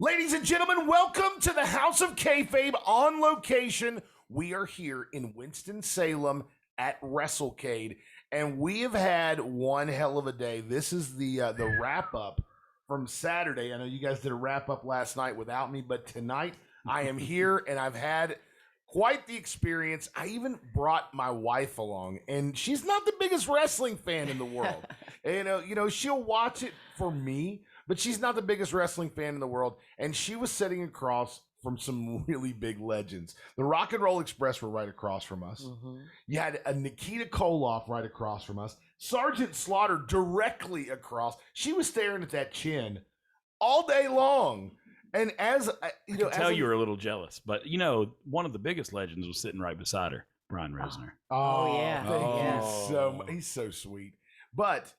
Ladies and gentlemen, welcome to the House of Kayfabe on location. We are here in Winston-Salem at Wrestlecade, and we have had one hell of a day. This is the wrap-up from Saturday. I know you guys did a wrap-up last night without me, but tonight I am here, and I've had quite the experience. I even brought my wife along, and she's not the biggest wrestling fan in the world. She'll watch it for me, but she's not the biggest wrestling fan in the world. And she was sitting across from some really big legends. The Rock and Roll Express were right across from us. Mm-hmm. You had a Nikita Koloff right across from us. Sergeant Slaughter directly across. She was staring at that chin all day long. And as I can tell you were a little jealous, but one of the biggest legends was sitting right beside her, Brian Resner. Oh yeah, he's so sweet. But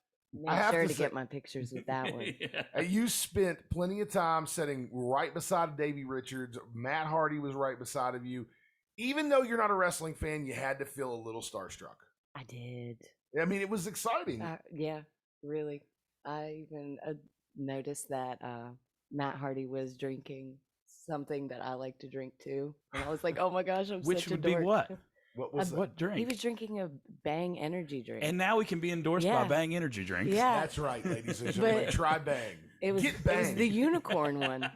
I have to get my pictures with that one. Yeah. You spent plenty of time sitting right beside Davey Richards. Matt Hardy was right beside of you. Even though you're not a wrestling fan, you had to feel a little starstruck. I did. I mean, it was exciting. Yeah, really. I even noticed that Matt Hardy was drinking something that I like to drink too, and I was like, "Oh my gosh, I'm Which such a would dork." be what? What was what drink? He was drinking a Bang energy drink. And now we can be endorsed by Bang energy drinks. Yeah, that's right, ladies and gentlemen. Try Bang. It was the unicorn one.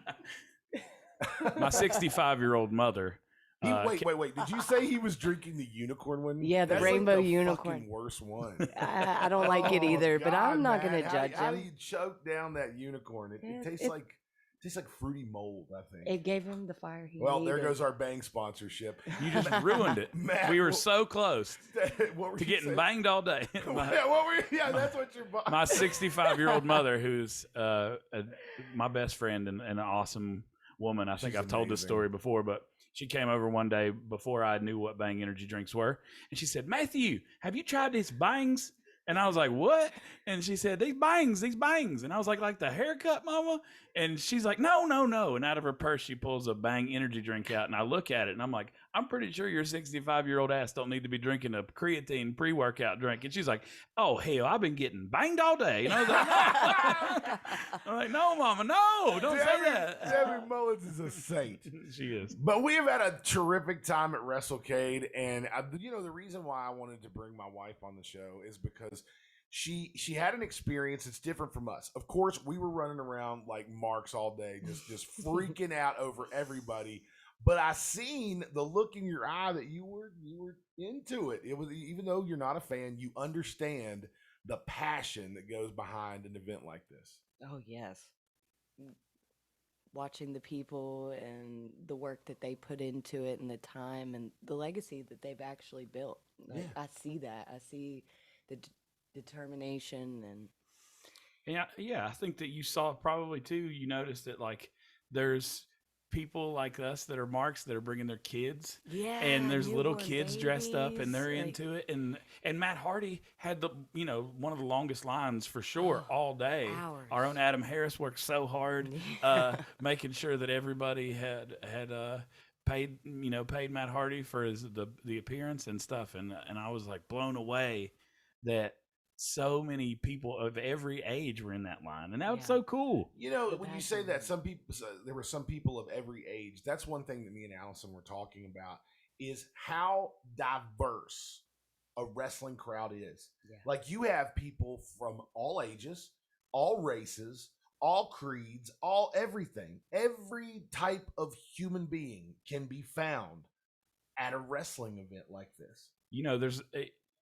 My 65-year-old mother. Wait. Did you say he was drinking the unicorn one? Yeah, the that's rainbow like the unicorn. Worst one. I don't like it either, but I'm not going to judge him. How do you choke down that unicorn? It tastes like fruity mold, I think. It gave him the fire he Well, needed. there goes our Bang sponsorship. You just ruined it. Matt, we were so close to getting banged all day. That's what you're buying. My 65-year-old mother, who's my best friend and an awesome woman. I think I've told this story before, but she came over one day before I knew what Bang energy drinks were. And she said, "Matthew, have you tried these Bangs?" And I was like, "What?" And she said, these bangs. And I was like the haircut, mama? And she's like, no. And out of her purse, she pulls a Bang energy drink out. And I look at it and I'm like, "I'm pretty sure your 65-year-old ass don't need to be drinking a creatine pre-workout drink." And she's like, "Oh, hell, I've been getting banged all day." And I was like, "No." I'm like, "No, mama, no, don't say that." Debbie Mullins is a saint. She is. But we have had a terrific time at Wrestlecade. And, the reason why I wanted to bring my wife on the show is because she had an experience that's different from us. Of course, we were running around like marks all day, just freaking out over everybody. But I seen the look in your eye that you were into it. It was, even though you're not a fan, you understand the passion that goes behind an event like this. Oh yes. Watching the people and the work that they put into it and the time and the legacy that they've actually built. I see that. I see the determination and I think that you saw it probably too. You noticed that like there's people like us that are marks that are bringing their kids, and there's little kids dressed up and they're into it. And Matt Hardy had the one of the longest lines for sure all day. Hours. Our own Adam Harris worked so hard making sure that everybody had paid Matt Hardy for the appearance and stuff, and I was like blown away that so many people of every age were in that line, and that was so cool. When you say that, there were some people of every age. That's one thing that me and Allison were talking about, is how diverse a wrestling crowd is. Yeah. Like, you have people from all ages, all races, all creeds, all everything. Every type of human being can be found at a wrestling event like this.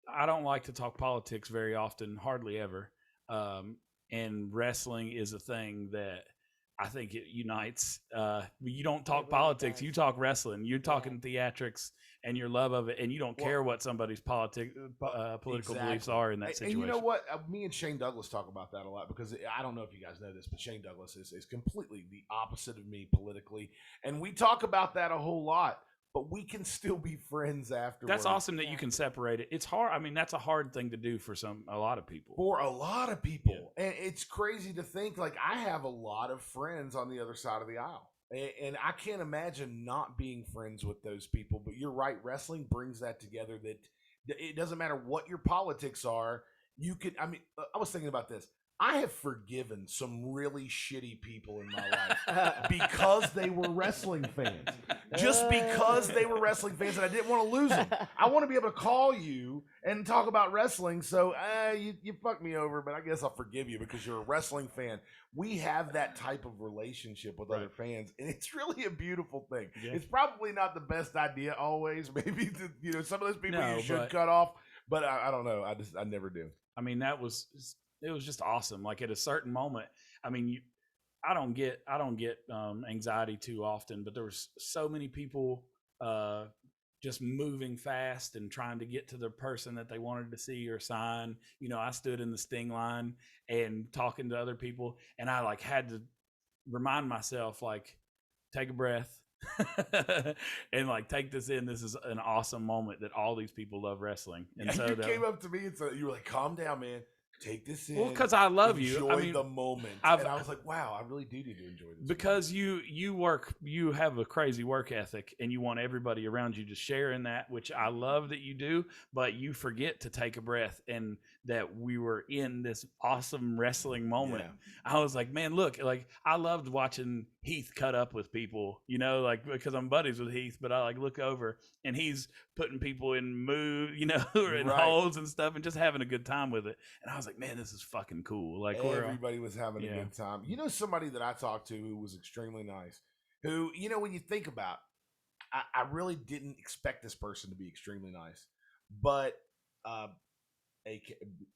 I don't like to talk politics very often, hardly ever. And wrestling is a thing that I think it unites. You don't talk politics, you talk wrestling. You're talking theatrics and your love of it, and you don't care what somebody's political beliefs are in that situation. And you know what? Me and Shane Douglas talk about that a lot, because I don't know if you guys know this, but Shane Douglas is completely the opposite of me politically. And we talk about that a whole lot. But we can still be friends afterwards. That's awesome that you can separate it. It's hard. I mean, that's a hard thing to do for a lot of people. For a lot of people. Yeah. And it's crazy to think, like, I have a lot of friends on the other side of the aisle. And I can't imagine not being friends with those people. But you're right. Wrestling brings that together, that it doesn't matter what your politics are. I was thinking about this. I have forgiven some really shitty people in my life because they were wrestling fans. Just because they were wrestling fans and I didn't want to lose them. I want to be able to call you and talk about wrestling. So you fucked me over, but I guess I'll forgive you because you're a wrestling fan. We have that type of relationship with other fans, and it's really a beautiful thing. Yeah. It's probably not the best idea always. Maybe some of those people you should cut off, but I don't know. I never do. I mean, it was just awesome. Like at a certain moment, I mean, I don't get anxiety too often, but there was so many people just moving fast and trying to get to the person that they wanted to see or sign. You know, I stood in the Sting line and talking to other people, and I like had to remind myself, like, take a breath. And like take this in. This is an awesome moment that all these people love wrestling. And so you came up to me and you were like, "Calm down, man. Take this in." Well, because I love you. Enjoy the moment. And I was like, wow, I really do need to enjoy this. Because you have a crazy work ethic, and you want everybody around you to share in that, which I love that you do, but you forget to take a breath, and that we were in this awesome wrestling moment. Yeah. I was like, man, look, like I loved watching Heath cut up with people, you know, like because I'm buddies with Heath, but I like look over and he's putting people in move, you know, in holds and stuff and just having a good time with it. And I was like, man, this is fucking cool. Like everybody was having a good time. You know, somebody that I talked to who was extremely nice, who, you know, when you think about, I really didn't expect this person to be extremely nice, but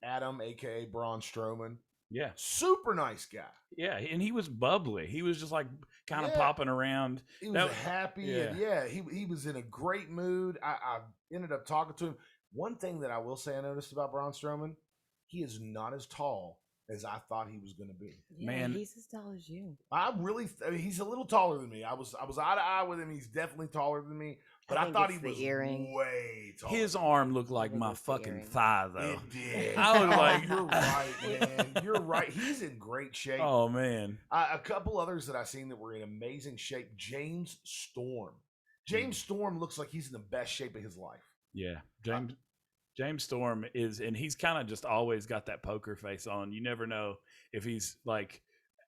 Adam, aka Braun Strowman. Yeah. Super nice guy. Yeah. And he was bubbly. He was just like kind of popping around. He was happy. And he was in a great mood. I ended up talking to him. One thing that I will say I noticed about Braun Strowman, he is not as tall as I thought he was going to be. Yeah, man, he's as tall as you. He's a little taller than me. I was eye to eye with him. He's definitely taller than me. But I thought he was way taller. His arm looked like my fucking thigh, though. It did. I was like, you're right, man. You're right. He's in great shape. Oh, man. A couple others that I've seen that were in amazing shape. James Storm. James Storm looks like he's in the best shape of his life. Yeah. James Storm is, and he's kind of just always got that poker face on. You never know if he's like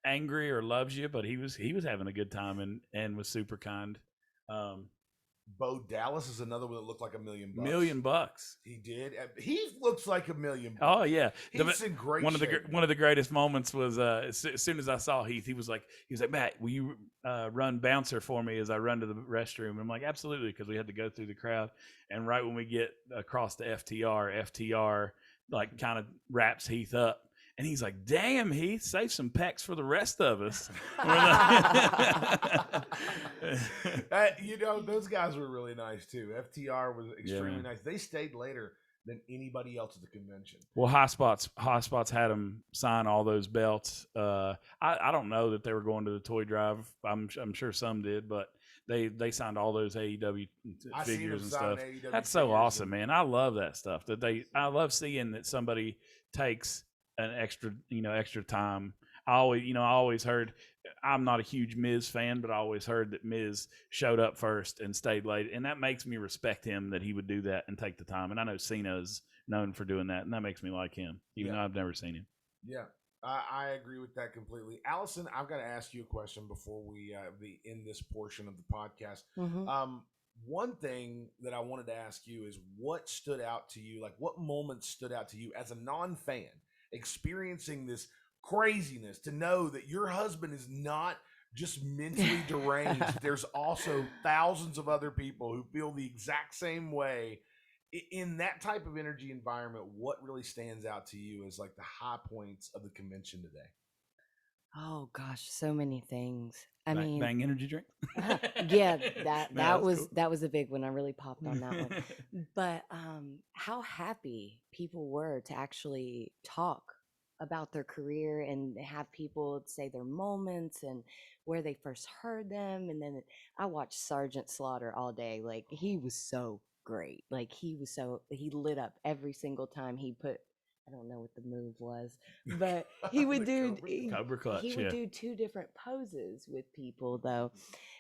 angry or loves you, but he was having a good time and was super kind. Bo Dallas is another one that looked like $1 million. $1 million. He did. He looks like $1 million. Oh yeah, he's in great shape. One of the greatest moments was as soon as I saw Heath, he was like, Matt, will you run bouncer for me as I run to the restroom? And I'm like, absolutely, because we had to go through the crowd. And right when we get across to FTR like kind of wraps Heath up. And he's like, damn, Heath, save some pecs for the rest of us. You know, those guys were really nice, too. FTR was extremely nice. They stayed later than anybody else at the convention. Well, High Spots had them sign all those belts. I don't know that they were going to the toy drive. I'm sure some did, but they signed all those AEW figures and stuff. That's so awesome, man. I love that stuff. I love seeing that somebody takes an extra time. I always heard, I'm not a huge Miz fan, but I always heard that Miz showed up first and stayed late, and that makes me respect him that he would do that and take the time. And I know Cena's known for doing that, and that makes me like him, even though I've never seen him. Yeah, I agree with that completely. Allison, I've got to ask you a question before we end this portion of the podcast. Mm-hmm. One thing that I wanted to ask you is what stood out to you, like what moments stood out to you as a non-fan, experiencing this craziness, to know that your husband is not just mentally deranged. There's also thousands of other people who feel the exact same way. In that type of energy environment, what really stands out to you as like the high points of the convention today? Oh gosh, so many things. I mean, Bang energy drink. Yeah, that was a big one. I really popped on that one. But how happy people were to actually talk about their career and have people say their moments and where they first heard them. And then I watched Sergeant Slaughter all day. Like, he was so great. Like, he lit up every single time he put, I don't know what the move was, but he would do Cobra Clutch. He would do 2 different poses with people though,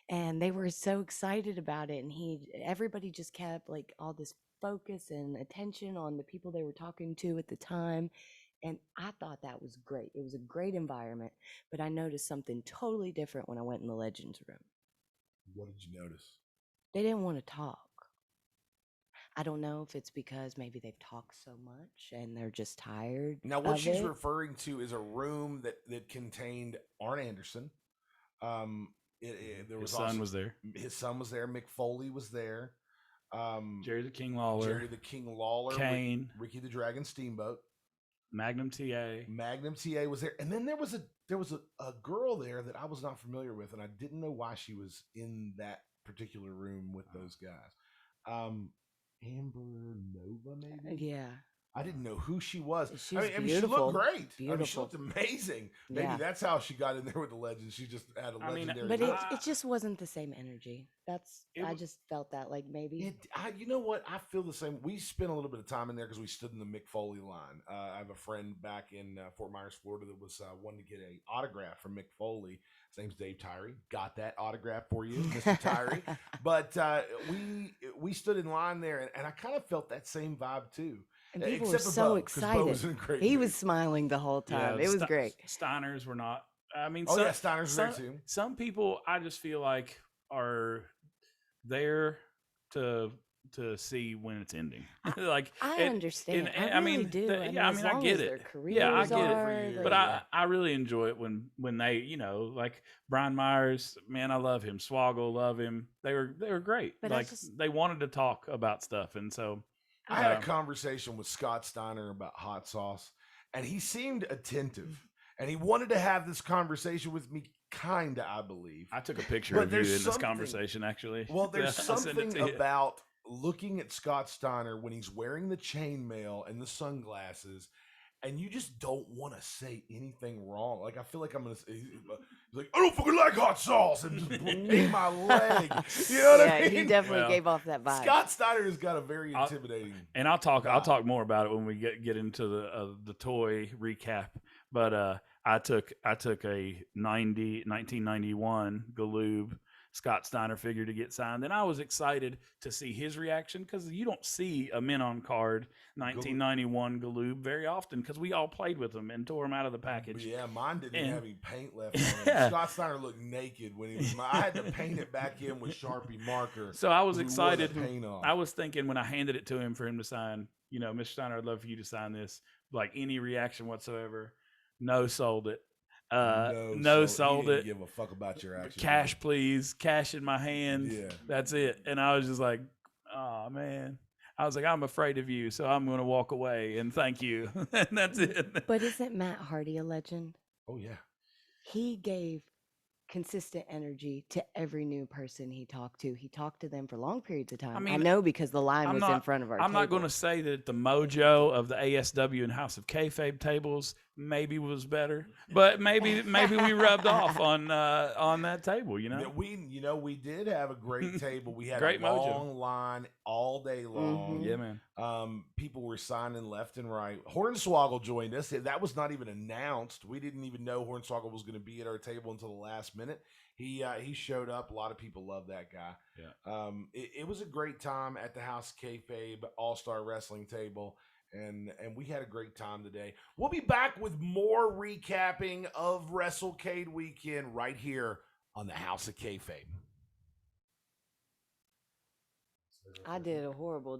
and they were so excited about it. And everybody just kept like all this focus and attention on the people they were talking to at the time. And I thought that was great. It was a great environment, but I noticed something totally different when I went in the Legends room. What did you notice? They didn't want to talk. I don't know if it's because maybe they've talked so much and they're just tired. Now, what of she's it. referring to is a room that contained Arn Anderson. There His was son also, was there. His son was there. Mick Foley was there. Jerry the King Lawler. Jerry the King Lawler. Kane. Ricky the Dragon Steamboat. Magnum TA. Magnum TA was there, and then there was a girl there that I was not familiar with, and I didn't know why she was in that particular room with those guys. Amber Nova, maybe. Yeah. I didn't know who she was. She was I mean, beautiful. she looked great. I mean, she Beautiful. looked amazing. Maybe Yeah. that's how she got in there with the Legends. She just had a legendary. But look. it just wasn't the same energy. I just felt that like maybe. You know what? I feel the same. We spent a little bit of time in there because we stood in the Mick Foley line. I have a friend back in Fort Myers, Florida, that was wanting to get an autograph from Mick Foley. His name's Dave Tyree. Got that autograph for you, Mr. Tyree. But we stood in line there, and I kind of felt that same vibe too. And people were Except for so Bo, 'cause Bo was in a excited. great He mood. was smiling the whole time. It was great. Steiners were not. I mean, Oh, yeah, Steiners were there too. Some people I just feel like are there to see when it's ending. Like I understand. I really mean, do. I yeah, I as mean, I long get as their it. careers Yeah, I get are, it. the- But I really enjoy it when they, you know, like Brian Myers, man, I love him. Swoggle, love him. They were great. But like they wanted to talk about stuff, and so I had a conversation with Scott Steiner about hot sauce, and he seemed attentive, and he wanted to have this conversation with me, kinda, I believe. I took a picture But of you in there's this something- conversation, actually. Well, there's I'll send it something to you. about looking at Scott Steiner when he's wearing the chainmail and the sunglasses, and you just don't want to say anything wrong. Like, I feel like I'm going to say, he's like, I don't fucking like hot sauce, and just ate my leg. You know what I mean? he definitely Well, gave off that vibe. Scott Steiner has got a very intimidating. And I'll talk more about it when we get into the toy recap. But I took a 1991 Galoob Scott Steiner figure to get signed, and I was excited to see his reaction because you don't see a men on card 1991 Galoob very often because we all played with them and tore them out of the package. Yeah, mine didn't even have any paint left on it. Yeah. Scott Steiner looked naked when he was. I had to paint it back in with Sharpie marker. So I was because we wore the excited. paint off. I was thinking when I handed it to him for him to sign, you know, Mr. Steiner, I'd love for you to sign this. Like any reaction whatsoever. No, sold it. No, sold he it. didn't give a fuck about your action. Cash, please. Cash in my hand. Yeah. That's it. And I was just like, oh, man. I was like, I'm afraid of you, so I'm going to walk away and thank you. And that's it. But isn't Matt Hardy a legend? Oh yeah. He gave consistent energy to every new person he talked to. He talked to them for long periods of time. I mean, know because the line I'm was not- in front of our I'm not table. going to say that the mojo of the ASW and House of Kayfabe tables maybe was better, but maybe we rubbed off on that table, you know. Yeah, we did have a great table. We had Great a mojo. long line all day long. Yeah, man. People were signing left and right. Hornswoggle joined us. That was not even announced. We didn't even know Hornswoggle was going to be at our table until the last minute. He showed up. A lot of people love that guy. Yeah. It was a great time at the House Kayfabe All-Star Wrestling table, and we had a great time today. We'll be back with more recapping of Wrestlecade weekend right here on the House of Kayfabe. I did a horrible